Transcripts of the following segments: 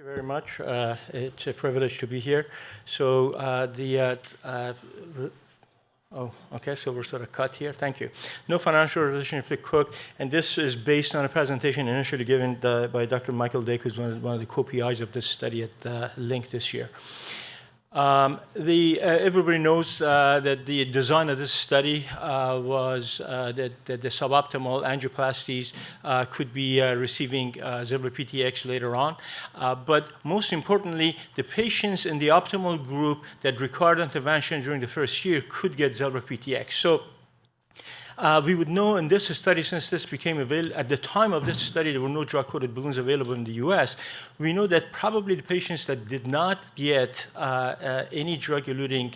you very much. It's a privilege to be here. So okay, so we're sort of cut here. Thank you. No financial relationship to Cook, and this is based on a presentation initially given by Dr. Michael Dake, who's one of the co-PIs of this study at Link this year. Everybody knows that the design of this study was that the suboptimal angioplasties could be receiving Zilver-PTX later on. But most importantly, the patients in the optimal group that required intervention during the first year could get Zilver-PTX. So we would know in this study, since this became available, at the time of this study, there were no drug-coated balloons available in the US. We know that probably the patients that did not get any drug-eluting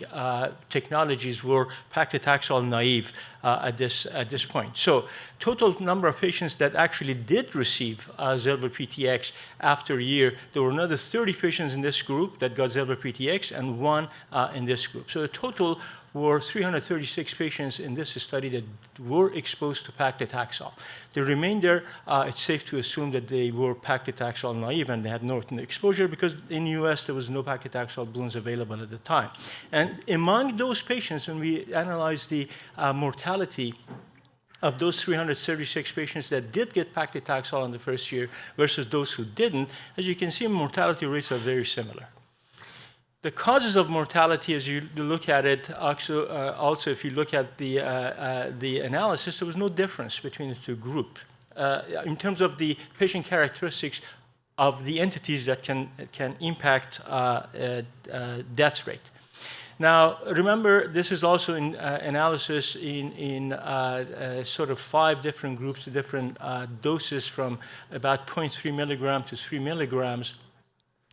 technologies were paclitaxel naive at this point. So total number of patients that actually did receive Zilver-PTX after a year, there were another 30 patients in this group that got Zilver-PTX and one in this group. So the total were 336 patients in this study that were exposed to paclitaxel. The remainder, it's safe to assume that they were paclitaxel naive and they had no exposure because in the US there was no paclitaxel balloons available at the time. And among those patients, when we analyzed the mortality of those 336 patients that did get paclitaxel in the first year versus those who didn't, as you can see, mortality rates are very similar. The causes of mortality, as you look at it, also if you look at the analysis, there was no difference between the two groups in terms of the patient characteristics of the entities that can impact death rate. Now, remember, this is also an analysis in sort of 5 different groups, different doses from about 0.3 milligram to 3 milligrams.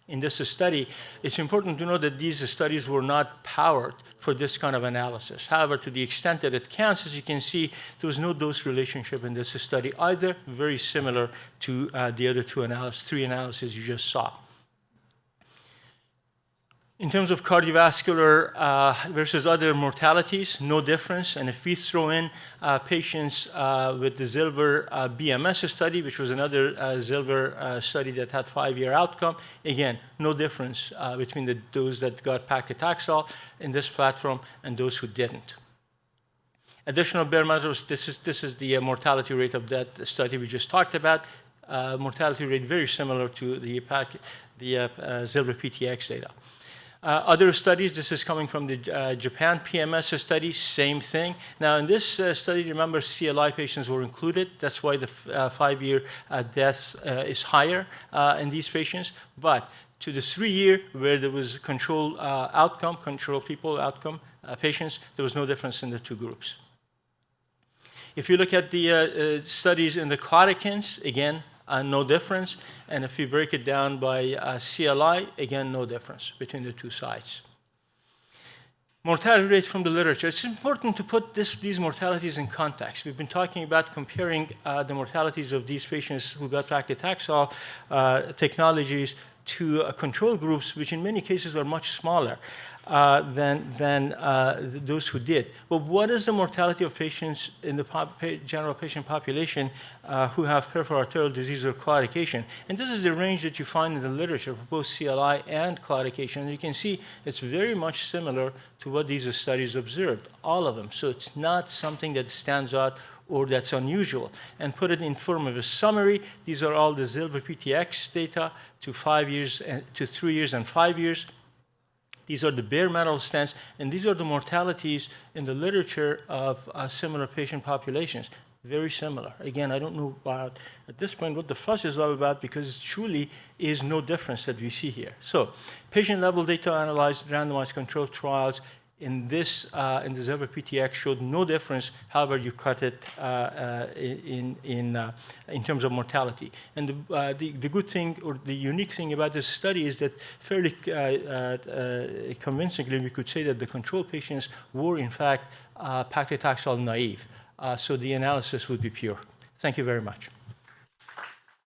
In this study, it's important to know that these studies were not powered for this kind of analysis. However, to the extent that it counts, as you can see, there was no dose relationship in this study either, very similar to the other 3 analyses you just saw. In terms of cardiovascular versus other mortalities, no difference. And if we throw in patients with the Zilver BMS study, which was another Zilver study that had 5-year outcome, again, no difference between those that got paclitaxel in this platform and those who didn't. Additional bare metals, this is the mortality rate of that study we just talked about. Mortality rate very similar to the Zilver-PTX data. Other studies, this is coming from the Japan PMS study, same thing. Now, in this study, remember, CLI patients were included. That's why the 5-year death is higher in these patients. But to the 3-year, where there was control outcome, control people outcome patients, there was no difference in the two groups. If you look at the studies in the claudicants, again, no difference. And if you break it down by CLI, again, no difference between the two sides. Mortality rate from the literature. It's important to put these mortalities in context. We've been talking about comparing the mortalities of these patients who got paclitaxel technologies to control groups, which in many cases are much smaller than those who did. But what is the mortality of patients in the general patient population who have peripheral arterial disease or claudication? And this is the range that you find in the literature for both CLI and claudication. And you can see it's very much similar to what these studies observed, all of them. So it's not something that stands out or that's unusual. And put it in form of a summary, these are all the Zilver-PTX data to 5 years, to 3 years and 5 years. These are the bare metal stents, and these are the mortalities in the literature of similar patient populations. Very similar. Again, I don't know about, at this point, what the fuss is all about, because it truly is no difference that we see here. So, patient-level data analyzed, randomized controlled trials in this, in the Zilver-PTX showed no difference. However, you cut it in terms of mortality. And the good thing, or the unique thing about this study is that fairly convincingly, we could say that the control patients were, in fact, paclitaxel naive. So the analysis would be pure. Thank you very much.